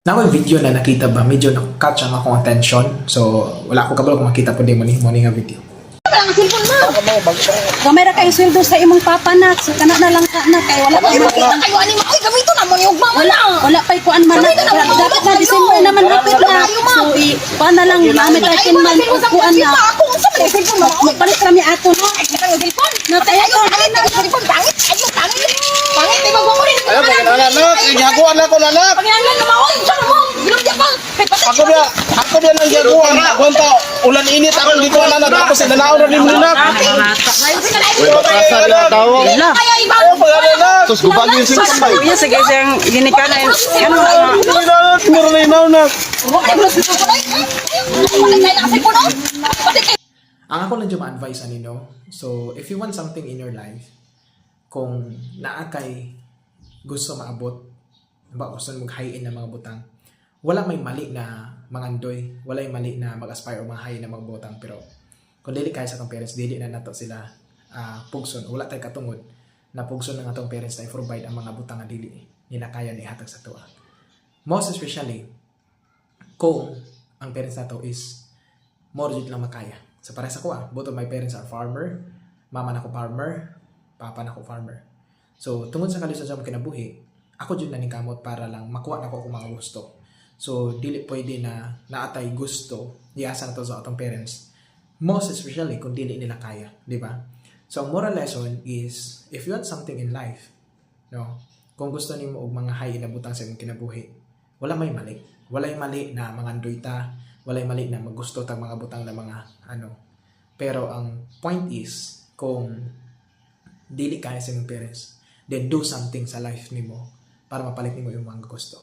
Na ako video na nakita ba, medyo na-catch ang akong attention. So, wala ko kabalo kung makita po din mo ni nga video. Ang cellphone mo. Kamera kay sweldo sa imong papa na. So kana na lang ka na kay wala pa makita kayo ani mo. Ay gamito na mo yung mama na. Wala pa kuan man. Dapat na December naman hapit na. So kuan na lang gamit akin man kuan na. Ako unsa man yung cellphone mo? Magpalit kami ato no. Ay kita yung cellphone. Na tayo na cellphone pangit. Ay pangit. Pangit di ba mo rin. Alam mo anak, gihaguan ako anak. Pangyalan na mao. Unsa mo? Bilog di pa. Ako dia nang gihaguan. Kwenta ulan init ako dito anak tapos nanao na rin nila. Pasar na tawo. Kaya ibaw. Sus gubag yung sila. Kuya, sige siyang ginikanan. Ano na? Meron na inaw na. Ang ako lang dyan ma-advise anino. So, if you want something in your life, kung naa kay gusto maabot, ba gusto mag-high-in na mga butang, wala may mali na mangandoy, wala may mali na mag-aspire o mga high na mga butang, pero kung dili kaya sa atong parents, dili na nato sila pugson, wala tayo katungod na pugson ng atong parents na i-provide ang mga butang na dili nila kaya ni hatag sa tuwa. Most especially, kung ang parents nato is more jud lang makaya. So para sa kuha, both of my parents are farmer, mama na ko farmer, papa na ko farmer. So tungod sa kalisod sa kinabuhi, ako jud na ning kamot para lang makuha na ko ang mga gusto. So dili pwede na naatay gusto iasa na to sa atong parents. Most especially kung dili nila kaya, di ba? So ang moral lesson is if you want something in life, no, kung gusto nimo og mga high na butang sa imong kinabuhi, wala may mali. Walay mali na mga andoyta, walay mali na maggusto tag mga butang na mga ano. Pero ang point is kung dili kaya sa imong parents, then do something sa life nimo para mapalit nimo yung mga gusto.